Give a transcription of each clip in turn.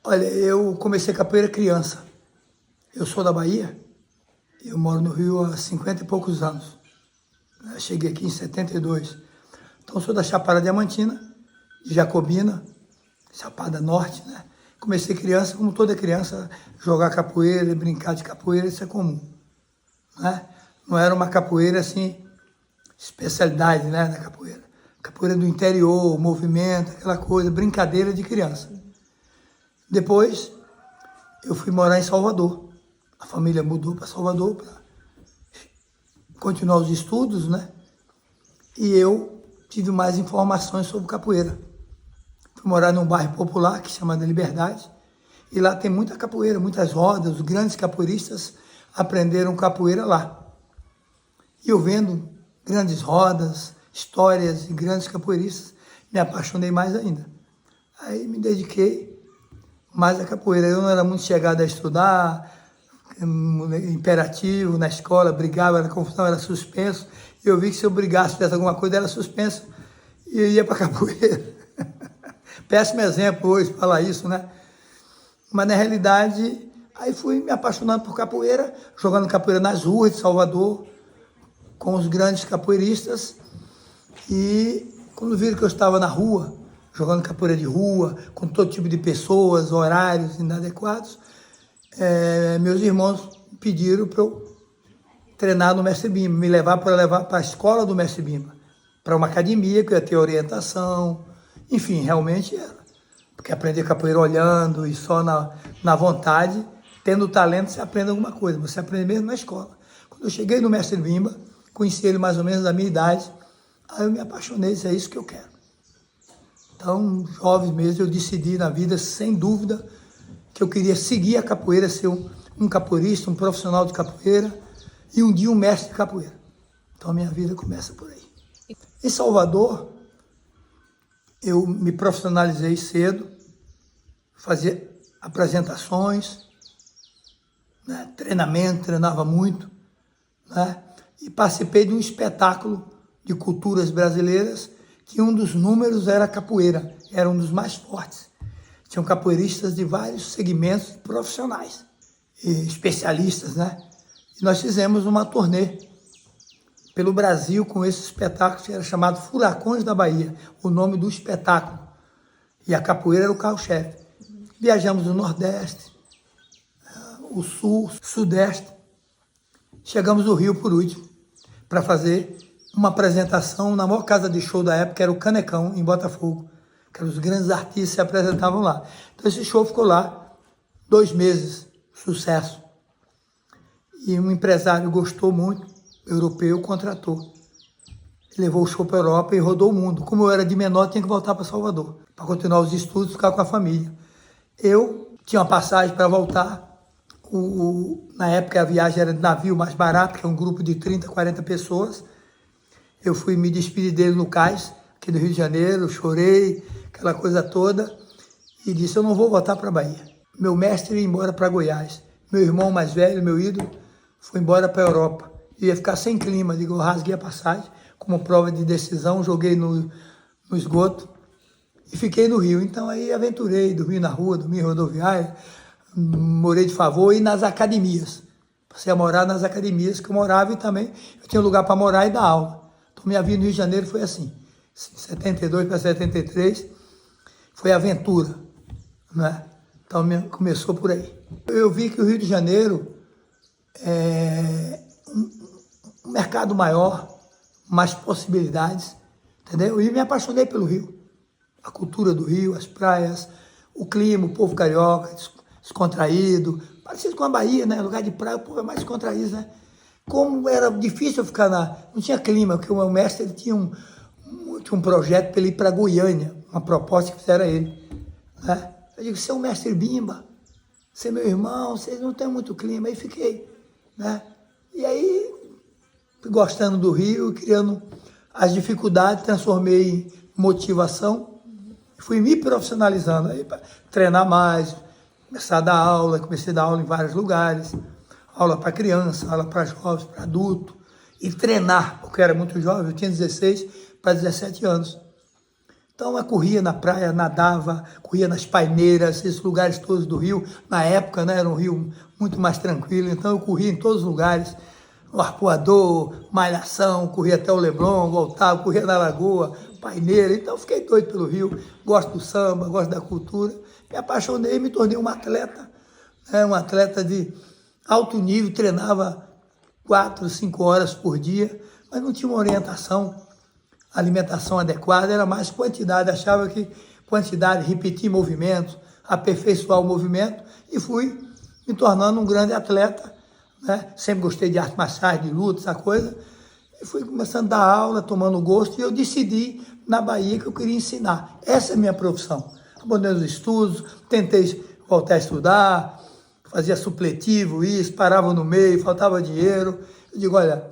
Olha, eu comecei capoeira criança. Eu sou da Bahia, eu moro no Rio há 50 e poucos anos. Eu cheguei aqui em 72. Então, sou da Chapada Diamantina, de Jacobina, Chapada Norte, né? Comecei criança, como toda criança, jogar capoeira, brincar de capoeira, isso é comum, né? Não era uma capoeira, assim, especialidade, né, da capoeira. Capoeira do interior, movimento, aquela coisa, brincadeira de criança. Depois, eu fui morar em Salvador. A família mudou para Salvador para continuar os estudos, né? E eu tive mais informações sobre capoeira. Fui morar num bairro popular que chama da Liberdade. E lá tem muita capoeira, muitas rodas. Os grandes capoeiristas aprenderam capoeira lá. E eu vendo grandes rodas, histórias de grandes capoeiristas, me apaixonei mais ainda. Aí me dediquei mais à capoeira. Eu não era muito chegado a estudar, imperativo na escola, brigava, era confusão, era suspenso. E eu vi que se eu brigasse, fizesse alguma coisa, era suspenso e eu ia para capoeira. Péssimo exemplo hoje falar isso, né? Mas na realidade, aí fui me apaixonando por capoeira, jogando capoeira nas ruas de Salvador, com os grandes capoeiristas. E quando viram que eu estava na rua, jogando capoeira de rua, com todo tipo de pessoas, horários inadequados, meus irmãos pediram para eu treinar no Mestre Bimba, me levar para a escola do Mestre Bimba, para uma academia que eu ia ter orientação, enfim, realmente era. Porque aprender capoeira olhando e só na vontade, tendo talento, você aprende alguma coisa, você aprende mesmo na escola. Quando eu cheguei no Mestre Bimba, conheci ele mais ou menos da minha idade, aí eu me apaixonei, disse, é isso que eu quero. Então, jovem mesmo, eu decidi na vida, sem dúvida, que eu queria seguir a capoeira, ser um capoeirista, um profissional de capoeira e um dia um mestre de capoeira. Então, a minha vida começa por aí. Em Salvador, eu me profissionalizei cedo, fazia apresentações, né, treinamento, treinava muito, né, e participei de um espetáculo de culturas brasileiras que um dos números era capoeira, era um dos mais fortes. Tinham capoeiristas de vários segmentos profissionais, especialistas, né? E nós fizemos uma turnê pelo Brasil com esse espetáculo que era chamado Furacões da Bahia, o nome do espetáculo. E a capoeira era o carro-chefe. Viajamos no Nordeste, o Sul, Sudeste. Chegamos no Rio por último, para fazer uma apresentação na maior casa de show da época, que era o Canecão, em Botafogo, que os grandes artistas se apresentavam lá. Então esse show ficou lá 2 meses, sucesso. E um empresário gostou muito, europeu, contratou. Ele levou o show para a Europa e rodou o mundo. Como eu era de menor, tinha que voltar para Salvador, para continuar os estudos, ficar com a família. Eu tinha uma passagem para voltar. Na época a viagem era de navio mais barato, que é um grupo de 30, 40 pessoas. Eu fui me despedir dele no cais, aqui do Rio de Janeiro, chorei, aquela coisa toda, e disse, eu não vou voltar para a Bahia. Meu mestre ia embora para Goiás. Meu irmão mais velho, meu ídolo, foi embora para a Europa. Eu ia ficar sem clima, digo, eu rasguei a passagem, como prova de decisão, joguei no esgoto e fiquei no Rio. Então aí aventurei, dormi na rua, dormi em rodoviária, morei de favor e nas academias. Passei a morar nas academias que eu morava e também eu tinha lugar para morar e dar aula. Então minha vida no Rio de Janeiro foi assim, 72 para 73, foi aventura, né? Então começou por aí. Eu vi que o Rio de Janeiro é um mercado maior, mais possibilidades, entendeu? E me apaixonei pelo Rio. A cultura do Rio, as praias, o clima, o povo carioca, descontraído, parecido com a Bahia, né? Lugar de praia, o povo é mais descontraído, né? Como era difícil eu ficar não tinha clima, porque o meu mestre ele tinha um projeto para ele ir para Goiânia, uma proposta que fizeram a ele, né? Eu digo, você é o mestre Bimba, você é meu irmão, vocês não têm muito clima. Aí fiquei, né? E aí, gostando do Rio, criando as dificuldades, transformei em motivação, fui me profissionalizando, aí para treinar mais, começar a dar aula, comecei a dar aula em vários lugares, aula para criança, aula para jovens, para adulto, e treinar, porque eu era muito jovem, eu tinha 16 para 17 anos. Então eu corria na praia, nadava, corria nas paineiras, esses lugares todos do Rio. Na época, né, era um rio muito mais tranquilo, então eu corria em todos os lugares. O Arpoador, Malhação, corria até o Leblon, voltava, corria na Lagoa, Paineira. Então eu fiquei doido pelo Rio, gosto do samba, gosto da cultura. Me apaixonei e me tornei um atleta, né, um atleta de alto nível, treinava 4, 5 horas por dia, mas não tinha uma orientação, alimentação adequada, era mais quantidade, achava que quantidade, repetir movimentos, aperfeiçoar o movimento, e fui me tornando um grande atleta, né? Sempre gostei de artes marciais, de luta, essa coisa, e fui começando a dar aula, tomando gosto, e eu decidi na Bahia que eu queria ensinar. Essa é a minha profissão. Abandonei os estudos, tentei voltar a estudar, fazia supletivo, isso, parava no meio, faltava dinheiro. Eu digo, olha,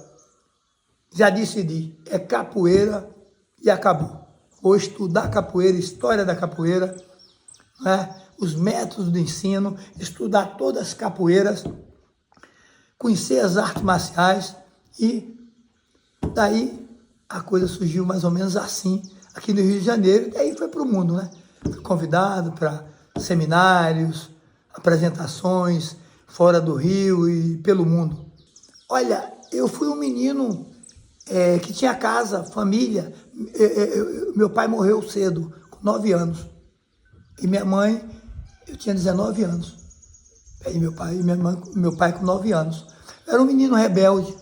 já decidi, é capoeira e acabou. Vou estudar capoeira, história da capoeira, né? Os métodos de ensino, estudar todas as capoeiras, conhecer as artes marciais, e daí a coisa surgiu mais ou menos assim, aqui no Rio de Janeiro, e aí foi para o mundo, né? Fui convidado para seminários, apresentações fora do Rio e pelo mundo. Olha, eu fui um menino que tinha casa, família. Meu pai morreu cedo, com 9 anos. E minha mãe, eu tinha 19 anos. E meu pai e minha mãe, meu pai com 9 anos. Eu era um menino rebelde,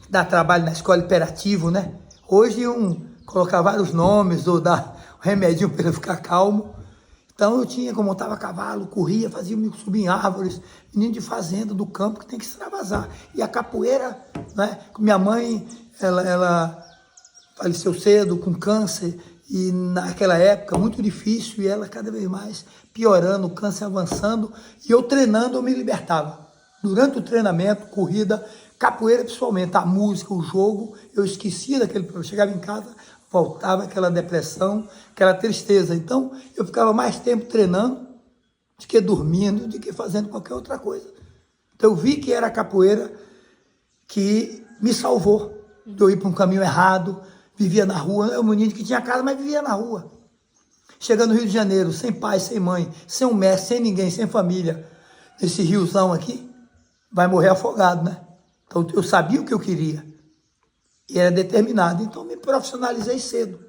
dá trabalho na escola imperativo, né? Hoje colocar vários nomes ou dar um remedinho para ele ficar calmo. Então eu tinha, como montava cavalo, corria, fazia subir em árvores, menino de fazenda, do campo, que tem que extravasar. E a capoeira, né? Minha mãe, ela faleceu cedo, com câncer, e naquela época muito difícil, e ela cada vez mais piorando, o câncer avançando, e eu treinando, eu me libertava. Durante o treinamento, corrida, capoeira principalmente, a música, o jogo, eu esquecia daquele problema. Chegava em casa, voltava aquela depressão, aquela tristeza. Então, eu ficava mais tempo treinando do que dormindo, do que fazendo qualquer outra coisa. Então, eu vi que era a capoeira que me salvou de eu ir para um caminho errado, vivia na rua. Eu, um menino que tinha casa, mas vivia na rua. Chegando no Rio de Janeiro, sem pai, sem mãe, sem um mestre, sem ninguém, sem família, nesse riozão aqui, vai morrer afogado, né? Então, eu sabia o que eu queria. E era determinado, então me profissionalizei cedo.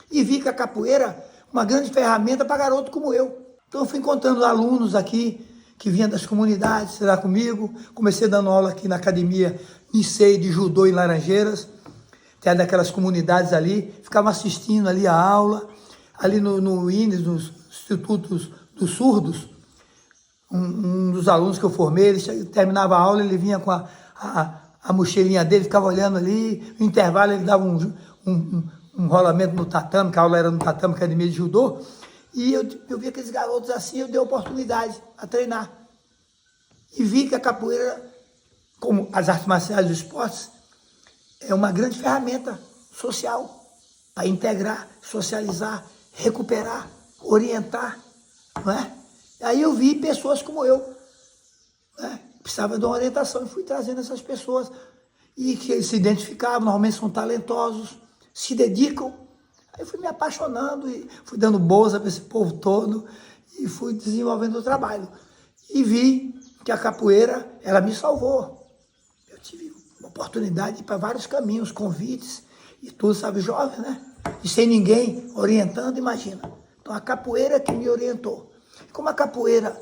E vi que a capoeira é uma grande ferramenta para garoto como eu. Então eu fui encontrando alunos aqui, que vinham das comunidades, lá comigo. Comecei dando aula aqui na academia Nicei de judô em Laranjeiras, até daquelas comunidades ali, ficava assistindo ali a aula, ali no INES, nos Institutos dos Surdos, um dos alunos que eu formei, ele terminava a aula, ele vinha com a mochilinha dele, ficava olhando ali, no intervalo ele dava um rolamento no tatame, que a aula era no tatame, academia de judô, e eu vi aqueles garotos assim, eu dei oportunidade a treinar. E vi que a capoeira, como as artes marciais e os esportes, é uma grande ferramenta social para integrar, socializar, recuperar, orientar, não é? Aí eu vi pessoas como eu, né? Precisava de uma orientação e fui trazendo essas pessoas e que se identificavam, normalmente são talentosos, se dedicam. Aí eu fui me apaixonando e fui dando bolsa para esse povo todo e fui desenvolvendo o trabalho. E vi que a capoeira, ela me salvou. Eu tive uma oportunidade de ir para vários caminhos, convites e tudo, sabe, jovem, né? E sem ninguém orientando, imagina. Então a capoeira que me orientou. Como a capoeira,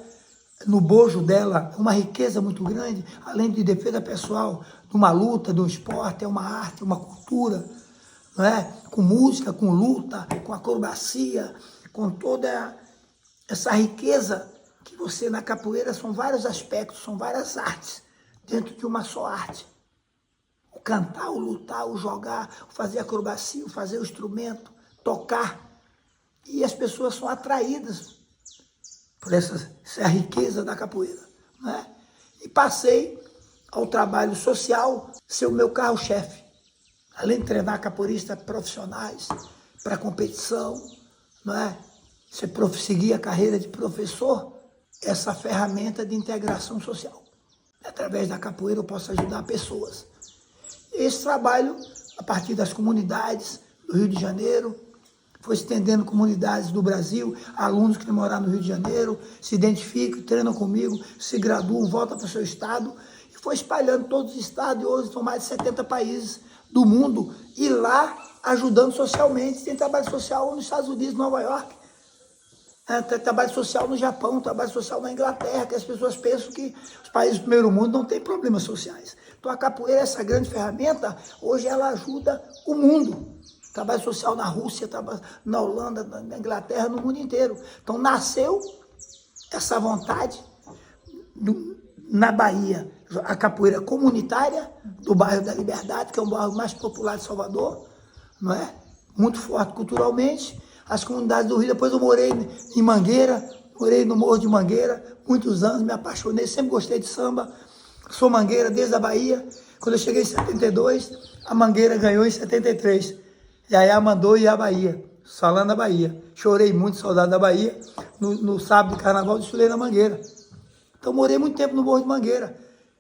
no bojo dela, é uma riqueza muito grande, além de defesa pessoal, de uma luta, de um esporte, é uma arte, uma cultura, não é? Com música, com luta, com acrobacia, com toda essa riqueza que você, na capoeira, são vários aspectos, são várias artes, dentro de uma só arte. O cantar, o lutar, o jogar, o fazer acrobacia, o fazer o instrumento, tocar. E as pessoas são atraídas por essa riqueza da capoeira, né? E passei ao trabalho social ser o meu carro-chefe. Além de treinar capoeiristas profissionais para competição, não é? Você seguir a carreira de professor, essa ferramenta de integração social. Através da capoeira eu posso ajudar pessoas. Esse trabalho, a partir das comunidades do Rio de Janeiro, foi estendendo comunidades do Brasil, alunos que moraram no Rio de Janeiro, se identificam, treinam comigo, se graduam, voltam para o seu estado, e foi espalhando todos os estados, e hoje são mais de 70 países do mundo, e lá ajudando socialmente. Tem trabalho social nos Estados Unidos, Nova York, tem trabalho social no Japão, trabalho social na Inglaterra, que as pessoas pensam que os países do primeiro mundo não têm problemas sociais. Então a capoeira, essa grande ferramenta, hoje ela ajuda o mundo. Trabalho social na Rússia, trabalho na Holanda, na Inglaterra, no mundo inteiro. Então nasceu essa vontade na Bahia, a capoeira comunitária do bairro da Liberdade, que é o bairro mais popular de Salvador, não é? Muito forte culturalmente. As comunidades do Rio, depois eu morei em Mangueira, morei no Morro de Mangueira, muitos anos, me apaixonei, sempre gostei de samba. Sou mangueira desde a Bahia. Quando eu cheguei em 72, a Mangueira ganhou em 73. E aí a mandou ir à Bahia, falando da Bahia. Chorei muito, saudade da Bahia. No sábado de carnaval, desfilei na Mangueira. Então morei muito tempo no Morro de Mangueira.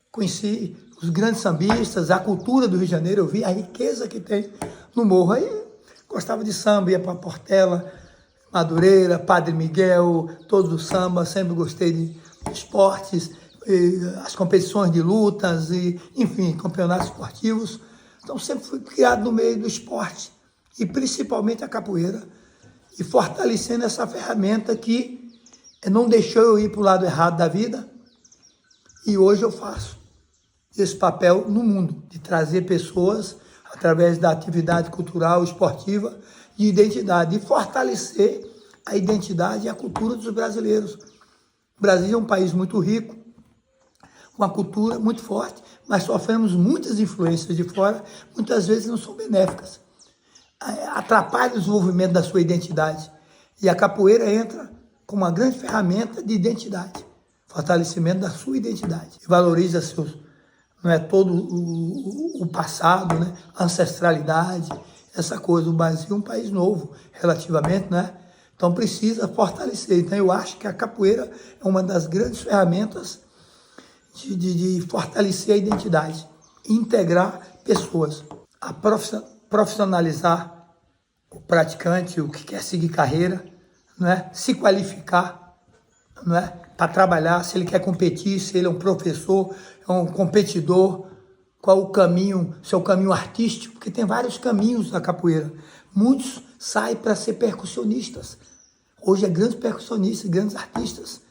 Conheci os grandes sambistas, a cultura do Rio de Janeiro, eu vi a riqueza que tem no morro. Aí gostava de samba, ia para Portela, Madureira, Padre Miguel, todos os sambas, sempre gostei de esportes, as competições de lutas, e, enfim, campeonatos esportivos. Então sempre fui criado no meio do esporte, e principalmente a capoeira, e fortalecendo essa ferramenta que não deixou eu ir para o lado errado da vida, e hoje eu faço esse papel no mundo, de trazer pessoas, através da atividade cultural, esportiva, de identidade, e fortalecer a identidade e a cultura dos brasileiros. O Brasil é um país muito rico, uma cultura muito forte, mas sofremos muitas influências de fora, muitas vezes não são benéficas. Atrapalha o desenvolvimento da sua identidade. E a capoeira entra como uma grande ferramenta de identidade, fortalecimento da sua identidade. E valoriza seus, não é, todo o passado, né? A ancestralidade, essa coisa. O Brasil é um país novo, relativamente, né? Então precisa fortalecer. Então eu acho que a capoeira é uma das grandes ferramentas de fortalecer a identidade, integrar pessoas, a profissionalizar o praticante, o que quer seguir carreira, não é? Se qualificar, não é? Para trabalhar, se ele quer competir, se ele é um professor, é um competidor, qual o caminho, seu caminho artístico, porque tem vários caminhos da capoeira. Muitos saem para ser percussionistas. Hoje é grandes percussionistas, grandes artistas.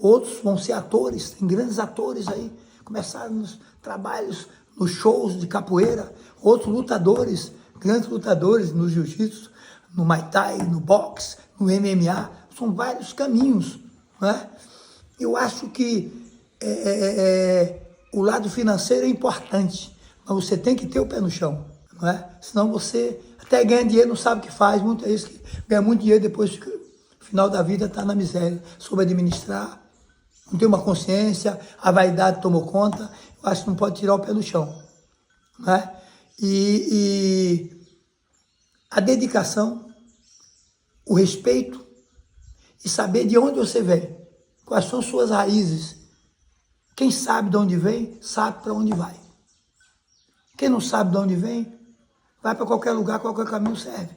Outros vão ser atores, tem grandes atores aí, começaram nos trabalhos, nos shows de capoeira. Outros lutadores, grandes lutadores no jiu-jitsu, no Muay Thai, no boxe, no MMA. São vários caminhos, né? Eu acho que o lado financeiro é importante, mas você tem que ter o pé no chão, não é? Senão você até ganha dinheiro, não sabe o que faz. Muita gente que ganha muito dinheiro, depois no final da vida está na miséria, soube administrar, não tem uma consciência, a vaidade tomou conta. Eu acho que não pode tirar o pé do chão, né? E a dedicação, o respeito e saber de onde você vem, quais são suas raízes. Quem sabe de onde vem, sabe para onde vai. Quem não sabe de onde vem, vai para qualquer lugar, qualquer caminho serve.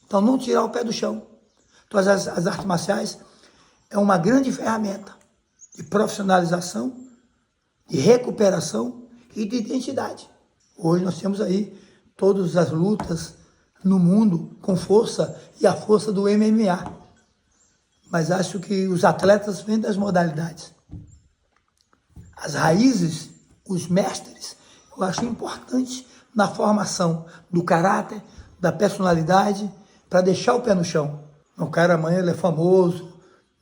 Então não tirar o pé do chão. Então as artes marciais é uma grande ferramenta de profissionalização, de recuperação e de identidade. Hoje nós temos aí todas as lutas no mundo com força, e a força do MMA. Mas acho que os atletas vêm das modalidades. As raízes, os mestres, eu acho importante na formação do caráter, da personalidade, para deixar o pé no chão. O cara amanhã ele é famoso,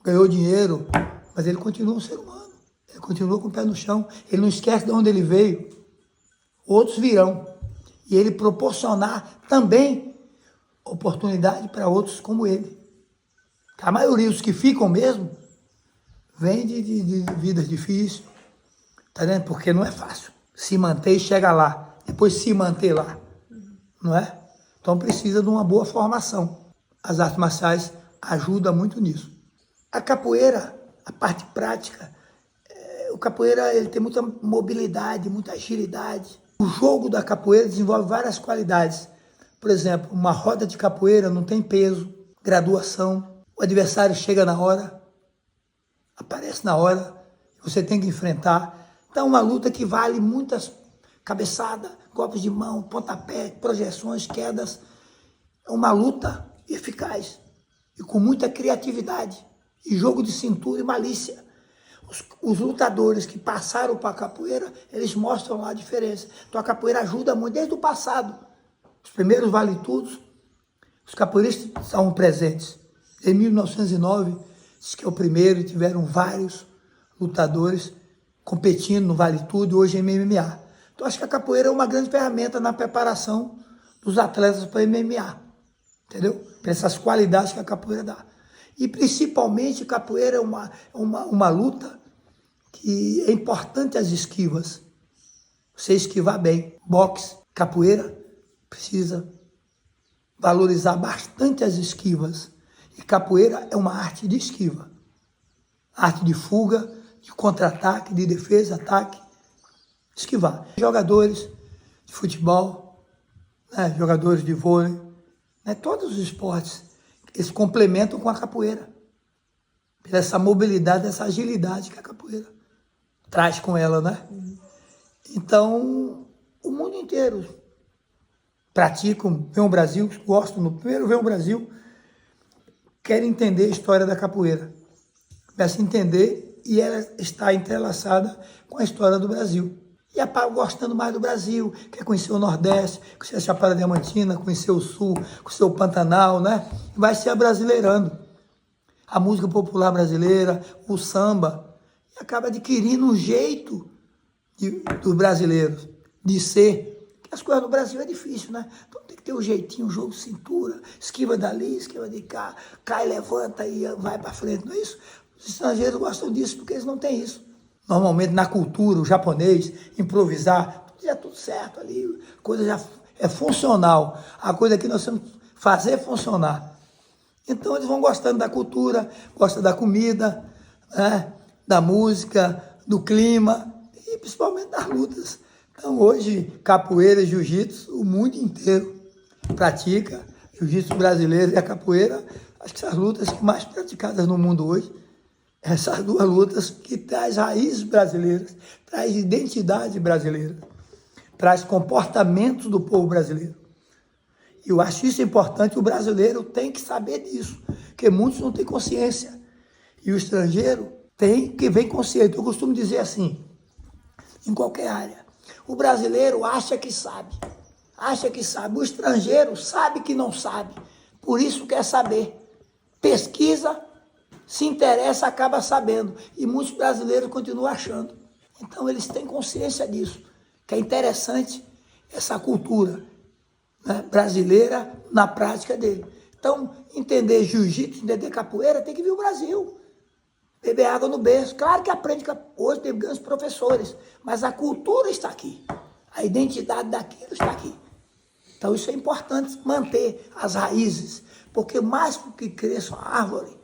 ganhou dinheiro, mas ele continua um ser humano. Ele continua com o pé no chão. Ele não esquece de onde ele veio. Outros virão. E ele proporcionar também oportunidade para outros como ele. A maioria, os que ficam mesmo, vem de vidas difíceis, tá vendo? Porque não é fácil se manter e chegar lá, depois se manter lá, não é? Então precisa de uma boa formação. As artes marciais ajudam muito nisso. A capoeira, a parte prática, o capoeira ele tem muita mobilidade, muita agilidade. O jogo da capoeira desenvolve várias qualidades, Por exemplo, uma roda de capoeira não tem peso, graduação, o adversário chega na hora, aparece na hora, você tem que enfrentar. Então, uma luta que vale muitas cabeçadas, golpes de mão, pontapé, projeções, quedas. É uma luta eficaz e com muita criatividade e jogo de cintura e malícia. Os lutadores que passaram para a capoeira, eles mostram lá a diferença. Então a capoeira ajuda muito desde o passado. Os primeiros vale-tudos, os capoeiristas estavam presentes. Em 1909, diz que é o primeiro, e tiveram vários lutadores competindo no vale-tudo e hoje em MMA. Então acho que a capoeira é uma grande ferramenta na preparação dos atletas para MMA. Entendeu? Por essas qualidades que a capoeira dá. E principalmente capoeira é uma luta que é importante as esquivas. Você esquivar bem. Boxe, capoeira, precisa valorizar bastante as esquivas. E capoeira é uma arte de esquiva. Arte de fuga, de contra-ataque, de defesa, ataque. Esquivar. Jogadores de futebol, né? Jogadores de vôlei, né? Todos os esportes, eles complementam com a capoeira. Essa mobilidade, essa agilidade que a capoeira traz com ela, né? Então, o mundo inteiro praticam, vem o Brasil, gostam, no primeiro vem o Brasil, querem entender a história da capoeira. Começa a entender e ela está entrelaçada com a história do Brasil. E acaba gostando mais do Brasil, quer conhecer o Nordeste, conhecer a Chapada Diamantina, conhecer o Sul, conhecer o Pantanal, né? Vai se abrasileirando. A música popular brasileira, o samba, e acaba adquirindo um jeito dos brasileiros de ser. Porque as coisas no Brasil é difícil, né? Então tem que ter um jeitinho, um jogo de cintura, esquiva dali, esquiva de cá, cai, levanta e vai para frente, não é isso? Os estrangeiros gostam disso porque eles não têm isso. Normalmente na cultura, o japonês, improvisar, já tudo certo ali, a coisa já é funcional. A coisa que nós temos que fazer é funcionar. Então eles vão gostando da cultura, gostam da comida, né? Da música, do clima e principalmente das lutas. Então hoje, capoeira e jiu-jitsu, o mundo inteiro pratica. Jiu-jitsu brasileiro e a capoeira, acho que são as lutas mais praticadas no mundo hoje. Essas duas lutas que traz raízes brasileiras, traz identidade brasileira, traz comportamentos do povo brasileiro. E eu acho isso importante, o brasileiro tem que saber disso, porque muitos não têm consciência. E o estrangeiro tem que ver consciente. Eu costumo dizer assim, em qualquer área, o brasileiro acha que sabe. O estrangeiro sabe que não sabe, por isso quer saber. Pesquisa, se interessa, acaba sabendo. E muitos brasileiros continuam achando. Então, eles têm consciência disso, que é interessante essa cultura, né, brasileira na prática dele. Então, entender jiu-jitsu, entender capoeira, tem que vir o Brasil. Beber água no berço. Claro que aprende, hoje tem grandes professores, mas a cultura está aqui. A identidade daquilo está aqui. Então, isso é importante, manter as raízes, porque mais que cresça a árvore,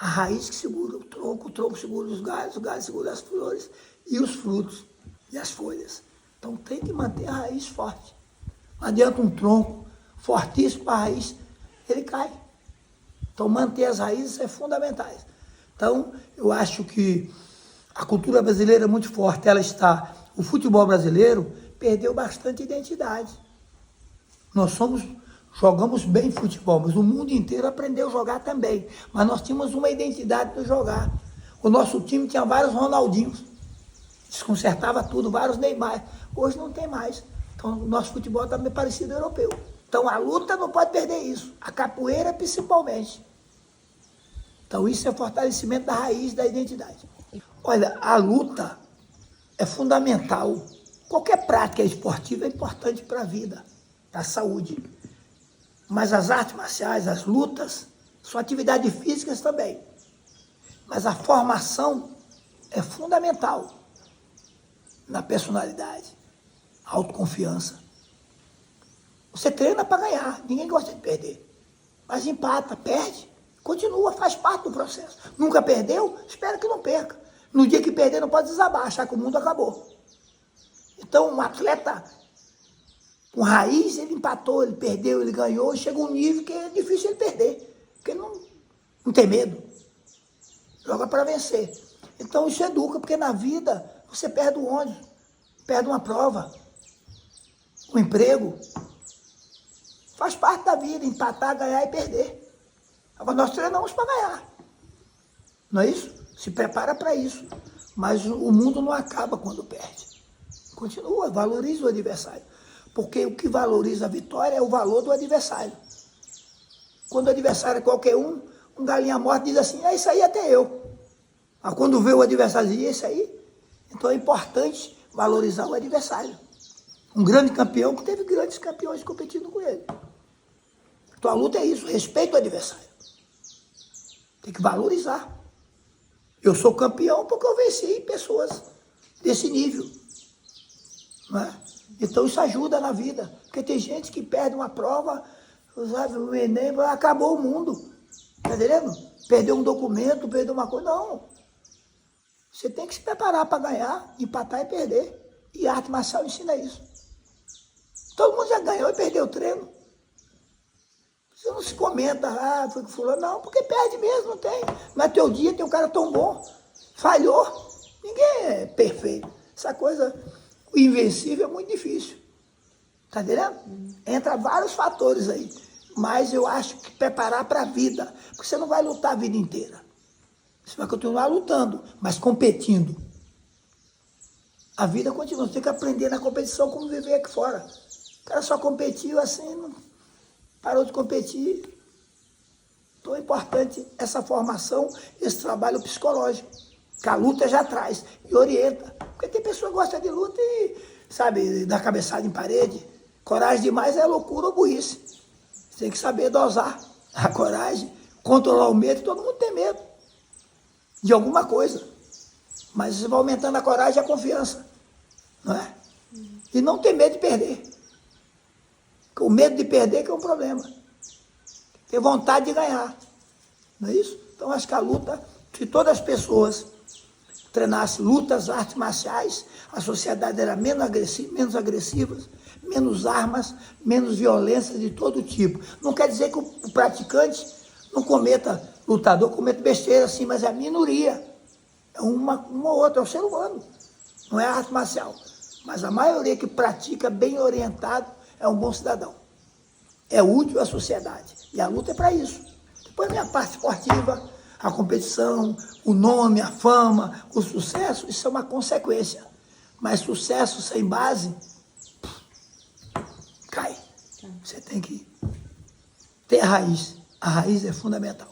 a raiz que segura o tronco segura os galhos seguram as flores e os frutos e as folhas. Então tem que manter a raiz forte. Não adianta um tronco fortíssimo para a raiz, ele cai. Então manter as raízes é fundamental. Então eu acho que a cultura brasileira é muito forte, o futebol brasileiro perdeu bastante identidade. Jogamos bem futebol, mas o mundo inteiro aprendeu a jogar também. Mas nós tínhamos uma identidade para jogar. O nosso time tinha vários Ronaldinhos. Desconcertava tudo, vários Neymar. Hoje não tem mais. Então o nosso futebol está meio parecido ao europeu. Então a luta não pode perder isso. A capoeira principalmente. Então isso é fortalecimento da raiz da identidade. Olha, a luta é fundamental. Qualquer prática esportiva é importante para a vida, para a saúde. Mas as artes marciais, as lutas, são atividades físicas também. Mas a formação é fundamental na personalidade, autoconfiança. Você treina para ganhar, ninguém gosta de perder. Mas empata, perde, continua, faz parte do processo. Nunca perdeu? Espera que não perca. No dia que perder, não pode desabar, achar que o mundo acabou. Então, um atleta Com raiz, ele empatou, ele perdeu, ele ganhou, chega um nível que é difícil ele perder, porque não tem medo. Joga para vencer. Então isso educa, porque na vida você perde o ônibus, perde uma prova, um emprego. Faz parte da vida, empatar, ganhar e perder. Agora nós treinamos para ganhar. Não é isso? Se prepara para isso. Mas o mundo não acaba quando perde. Continua, valoriza o adversário. Porque o que valoriza a vitória é o valor do adversário. Quando o adversário é qualquer um galinha morta diz assim, é isso aí até eu. Mas quando vê o adversário diz, é isso aí. Então é importante valorizar o adversário. Um grande campeão que teve grandes campeões competindo com ele. Então a luta é isso, respeito ao adversário. Tem que valorizar. Eu sou campeão porque eu venci pessoas desse nível. Não é? Então isso ajuda na vida. Porque tem gente que perde uma prova, sabe, o Enem, acabou o mundo. Tá entendendo? Perdeu um documento, perdeu uma coisa. Não. Você tem que se preparar para ganhar, empatar e perder. E a arte marcial ensina isso. Todo mundo já ganhou e perdeu o treino. Você não se comenta, foi que fulano. Não, porque perde mesmo, não tem. Não é teu dia, tem um cara tão bom. Falhou. Ninguém é perfeito. Essa coisa, o invencível é muito difícil. Tá entendendo? Entra vários fatores aí. Mas eu acho que preparar para a vida. Porque você não vai lutar a vida inteira. Você vai continuar lutando, mas competindo. A vida continua. Você tem que aprender na competição como viver aqui fora. O cara só competiu assim, parou de competir. Então é importante essa formação, esse trabalho psicológico. Que a luta já traz e orienta. Porque tem pessoa que gosta de luta e, sabe, dá cabeçada em parede. Coragem demais é loucura ou burrice. Você tem que saber dosar a coragem, controlar o medo. Todo mundo tem medo de alguma coisa. Mas você vai aumentando a coragem e a confiança. Não é? E não ter medo de perder. O medo de perder que é um problema. Ter vontade de ganhar. Não é isso? Então acho que a luta, se todas as pessoas treinassem lutas, artes marciais, a sociedade era menos agressiva, menos armas, menos violência de todo tipo. Não quer dizer que o praticante não cometa, lutador cometa besteira assim, mas é a minoria. É uma ou outra, é o ser humano. Não é a arte marcial. Mas a maioria que pratica bem orientado é um bom cidadão. É útil à sociedade. E a luta é para isso. Depois vem a parte esportiva, a competição, o nome, a fama, o sucesso, isso é uma consequência. Mas sucesso sem base, cai. Você tem que ter a raiz. A raiz é fundamental.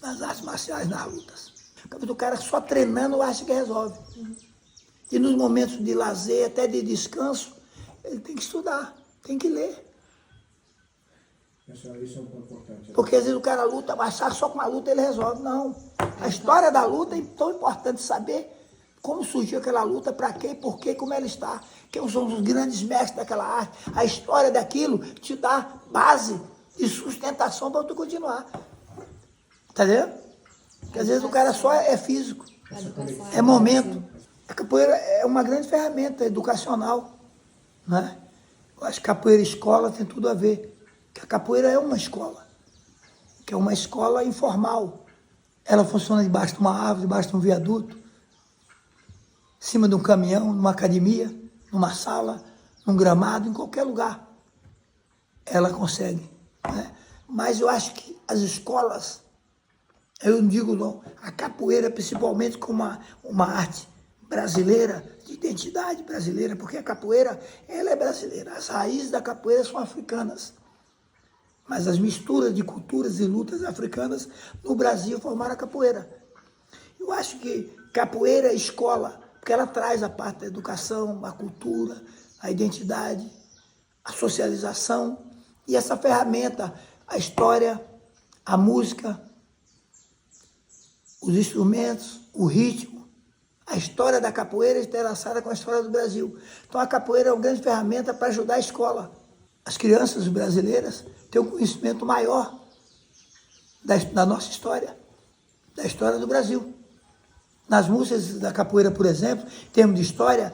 Nas artes marciais, nas lutas. O cara só treinando acha que resolve. E nos momentos de lazer, até de descanso, ele tem que estudar, tem que ler. Isso é um ponto importante. Porque às vezes o cara luta, achar que só com uma luta ele resolve. Não. A história da luta é tão importante saber como surgiu aquela luta, para quê, por quê, como ela está. Quem são os grandes mestres daquela arte. A história daquilo te dá base de sustentação para tu continuar. Tá vendo? Porque às vezes o cara só é físico. É momento. A capoeira é uma grande ferramenta educacional. Né? Eu acho que capoeira e escola tem tudo a ver. Que a capoeira é uma escola, que é uma escola informal. Ela funciona debaixo de uma árvore, debaixo de um viaduto, em cima de um caminhão, numa academia, numa sala, num gramado, em qualquer lugar. Ela consegue. Né? Mas eu acho que as escolas, eu não digo não, a capoeira principalmente como uma arte brasileira, de identidade brasileira, porque a capoeira, ela é brasileira. As raízes da capoeira são africanas. Mas as misturas de culturas e lutas africanas no Brasil formaram a capoeira. Eu acho que capoeira é escola, porque ela traz a parte da educação, a cultura, a identidade, a socialização. E essa ferramenta, a história, a música, os instrumentos, o ritmo, a história da capoeira está entrelaçada com a história do Brasil. Então a capoeira é uma grande ferramenta para ajudar a escola. As crianças brasileiras têm um conhecimento maior da nossa história, da história do Brasil. Nas músicas da capoeira, por exemplo, em termos de história,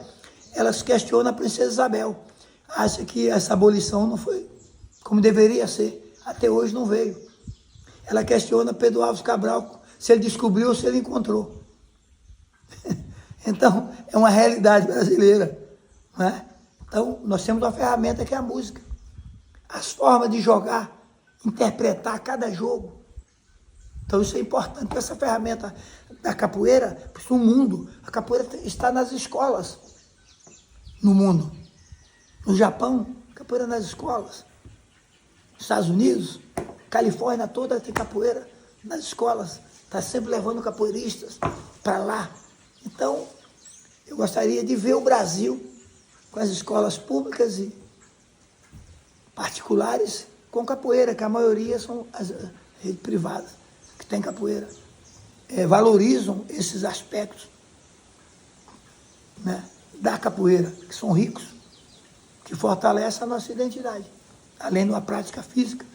elas questionam a princesa Isabel. acha que essa abolição não foi como deveria ser. Até hoje não veio. Ela questiona Pedro Álvares Cabral se ele descobriu ou se ele encontrou. Então, é uma realidade brasileira. Não é? Então, nós temos uma ferramenta que é a música. As formas de jogar, interpretar cada jogo. Então, isso é importante. Essa ferramenta da capoeira, no mundo, a capoeira está nas escolas. No mundo. No Japão, capoeira nas escolas. Nos Estados Unidos, Califórnia toda tem capoeira nas escolas. Está sempre levando capoeiristas para lá. Então, eu gostaria de ver o Brasil com as escolas públicas e particulares com capoeira, que a maioria são as redes privadas que tem capoeira. Valorizam esses aspectos, né, da capoeira, que são ricos, que fortalecem a nossa identidade, além de uma prática física.